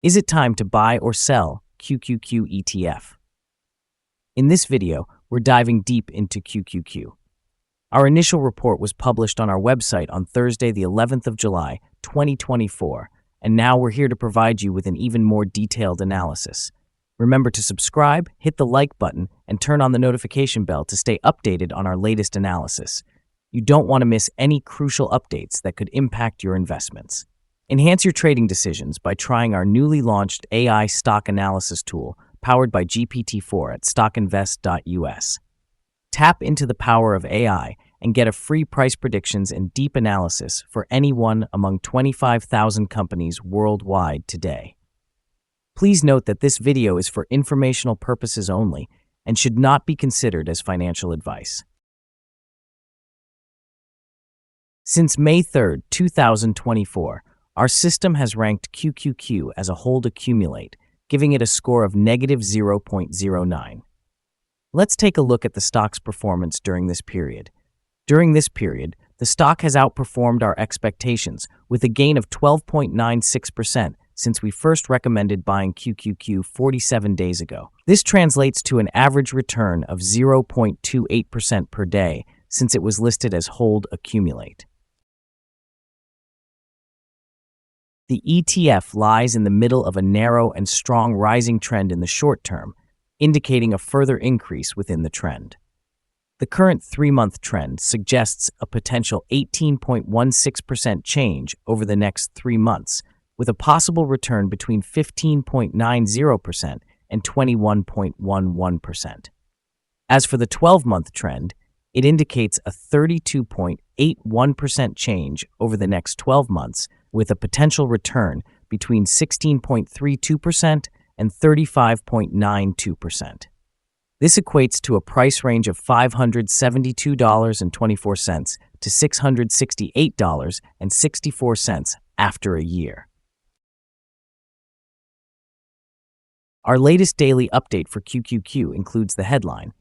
Is it time to buy or sell QQQ ETF? In this video, we're diving deep into QQQ. Our initial report was published on our website on Thursday, the 11th of July, 2024, and now we're here to provide you with an even more detailed analysis. Remember to subscribe, hit the like button, and turn on the notification bell to stay updated on our latest analysis. You don't want to miss any crucial updates that could impact your investments. Enhance your trading decisions by trying our newly launched AI stock analysis tool powered by GPT-4 at StockInvest.us. Tap into the power of AI and get a free price predictions and deep analysis for any one among 25,000 companies worldwide today. Please note that this video is for informational purposes only and should not be considered as financial advice. Since May 3, 2024, our system has ranked QQQ as a hold accumulate, giving it a score of negative 0.09. Let's take a look at the stock's performance during this period. During this period, the stock has outperformed our expectations with a gain of 12.96% since we first recommended buying QQQ 47 days ago. This translates to an average return of 0.28% per day since it was listed as hold accumulate. The ETF lies in the middle of a narrow and strong rising trend in the short term, indicating a further increase within the trend. The current 3-month trend suggests a potential 18.16% change over the next 3 months, with a possible return between 15.90% and 21.11%. As for the 12-month trend, it indicates a 32.81% change over the next 12 months, with a potential return between 16.32% and 35.92%. This equates to a price range of $572.24 to $668.64 after a year. Our latest daily update for QQQ includes the headline,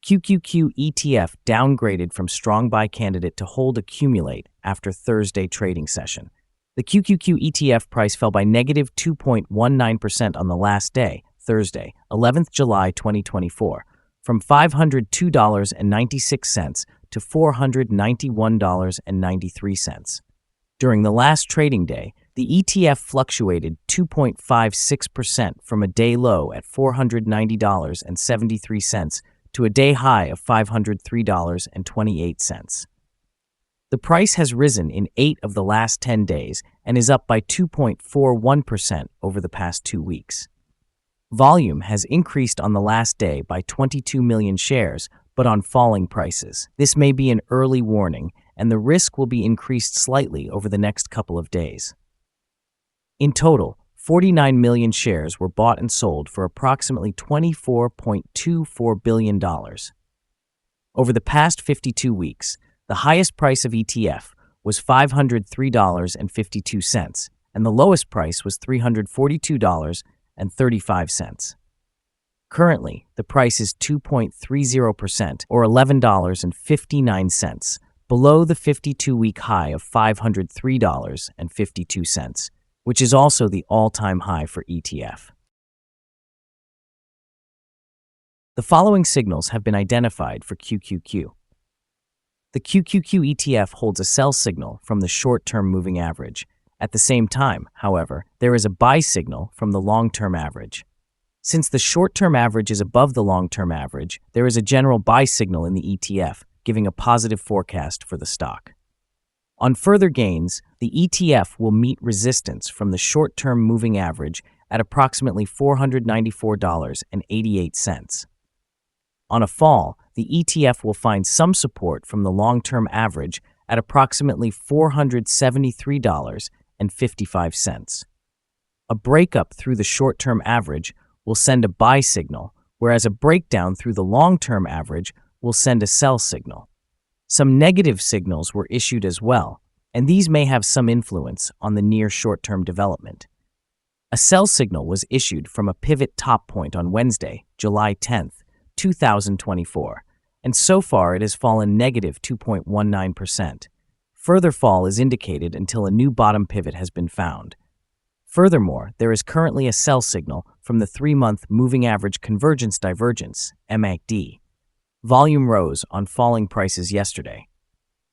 QQQ ETF downgraded from strong buy candidate to hold accumulate after Thursday trading session. The QQQ ETF price fell by negative 2.19% on the last day, Thursday, 11th July 2024, from $502.96 to $491.93. During the last trading day, the ETF fluctuated 2.56% from a day low at $490.73 to a day high of $503.28. The price has risen in 8 of the last 10 days and is up by 2.41% over the past 2 weeks. Volume has increased on the last day by 22 million shares, but on falling prices. This may be an early warning, and the risk will be increased slightly over the next couple of days. In total, 49 million shares were bought and sold for approximately $24.24 billion. Over the past 52 weeks, the highest price of ETF was $503.52, and the lowest price was $342.35. Currently, the price is 2.30% or $11.59, below the 52-week high of $503.52, which is also the all-time high for ETF. The following signals have been identified for QQQ. The QQQ ETF holds a sell signal from the short-term moving average. At the same time, however, there is a buy signal from the long-term average. Since the short-term average is above the long-term average, there is a general buy signal in the ETF, giving a positive forecast for the stock. On further gains, the ETF will meet resistance from the short-term moving average at approximately $494.88. On a fall, the ETF will find some support from the long-term average at approximately $473.55. A breakup through the short-term average will send a buy signal, whereas a breakdown through the long-term average will send a sell signal. Some negative signals were issued as well, and these may have some influence on the near short-term development. A sell signal was issued from a pivot top point on Wednesday, July 10th, 2024, and so far it has fallen negative 2.19%. Further fall is indicated until a new bottom pivot has been found. Furthermore, there is currently a sell signal from the 3-month moving average convergence divergence, MACD. Volume rose on falling prices yesterday.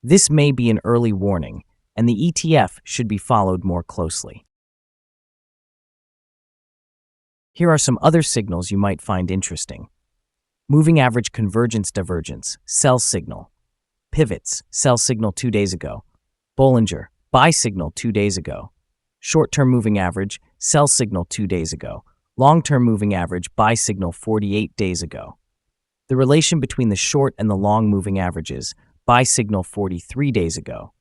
This may be an early warning, and the ETF should be followed more closely. Here are some other signals you might find interesting. Moving average convergence divergence, sell signal. Pivots, sell signal 2 days ago. Bollinger, buy signal 2 days ago. Short-term moving average, sell signal 2 days ago. Long-term moving average, buy signal 48 days ago. The relation between the short and the long moving averages, buy signal 43 days ago.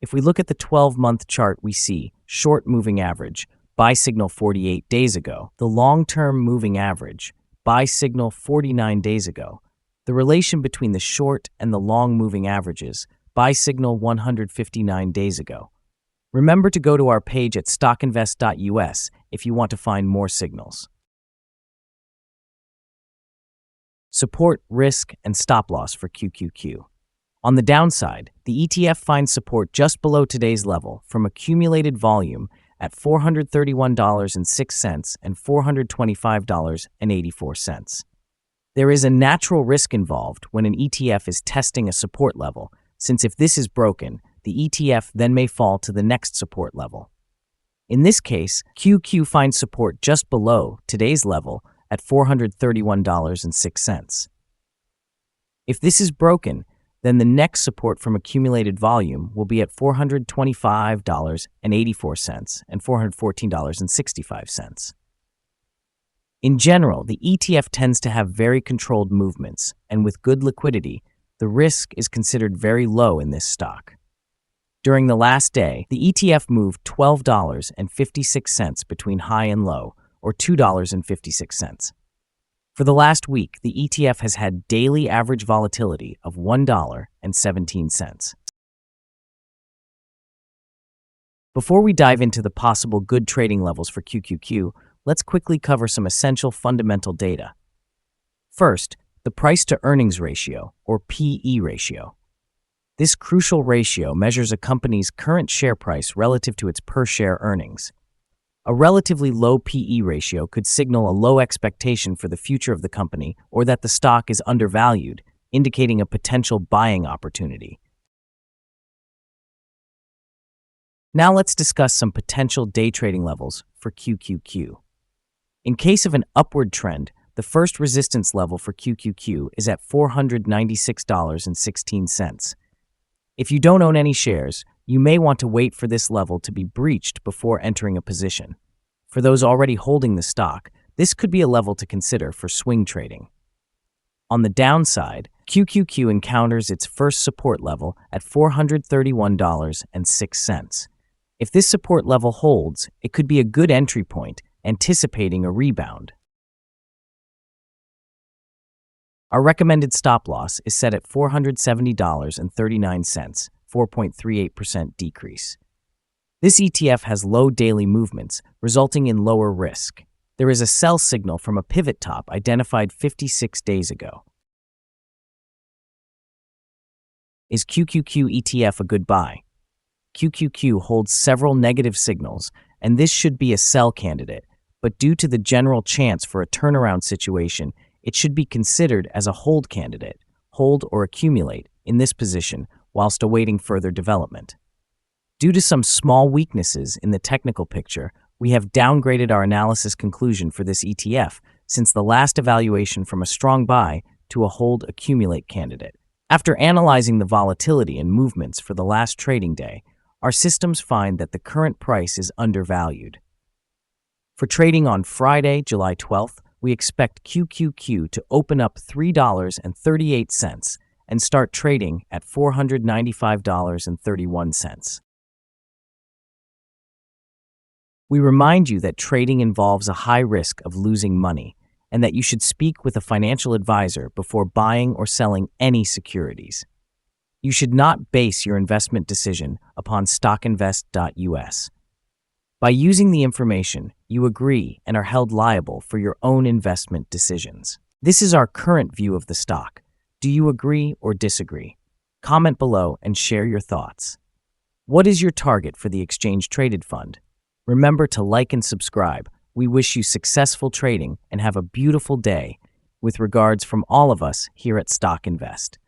If we look at the 12-month chart, we see short moving average, buy signal 48 days ago. The long-term moving average, buy signal 49 days ago. The relation between the short and the long moving averages, buy signal 159 days ago. Remember to go to our page at StockInvest.us if you want to find more signals. Support, risk, and stop loss for QQQ. On the downside, the ETF finds support just below today's level from accumulated volume at $431.06 and $425.84. There is a natural risk involved when an ETF is testing a support level, since if this is broken, the ETF then may fall to the next support level. In this case, QQ finds support just below today's level at $431.06. If this is broken, then the next support from accumulated volume will be at $425.84 and $414.65. In general, the ETF tends to have very controlled movements, and with good liquidity, the risk is considered very low in this stock. During the last day, the ETF moved $12.56 between high and low, or $2.56. For the last week, the ETF has had daily average volatility of $1.17. Before we dive into the possible good trading levels for QQQ, let's quickly cover some essential fundamental data. First, the price-to-earnings ratio, or PE ratio. This crucial ratio measures a company's current share price relative to its per-share earnings. A relatively low PE ratio could signal a low expectation for the future of the company or that the stock is undervalued, indicating a potential buying opportunity. Now let's discuss some potential day trading levels for QQQ. In case of an upward trend, the first resistance level for QQQ is at $496.16. If you don't own any shares, you may want to wait for this level to be breached before entering a position. For those already holding the stock, this could be a level to consider for swing trading. On the downside, QQQ encounters its first support level at $431.06. If this support level holds, it could be a good entry point, anticipating a rebound. Our recommended stop loss is set at $470.39, 4.38% decrease. This ETF has low daily movements, resulting in lower risk. There is a sell signal from a pivot top identified 56 days ago. Is QQQ ETF a good buy? QQQ holds several negative signals, and this should be a sell candidate, but due to the general chance for a turnaround situation, it should be considered as a hold candidate, hold or accumulate, in this position whilst awaiting further development. Due to some small weaknesses in the technical picture, we have downgraded our analysis conclusion for this ETF since the last evaluation from a strong buy to a hold accumulate candidate. After analyzing the volatility and movements for the last trading day, our systems find that the current price is undervalued. For trading on Friday, July 12th, we expect QQQ to open up $3.38 and start trading at $495.31. We remind you that trading involves a high risk of losing money and that you should speak with a financial advisor before buying or selling any securities. You should not base your investment decision upon StockInvest.us. By using the information, you agree and are held liable for your own investment decisions. This is our current view of the stock. Do you agree or disagree? Comment below and share your thoughts. What is your target for the exchange-traded fund? Remember to like and subscribe. We wish you successful trading and have a beautiful day. With regards from all of us here at Stock Invest.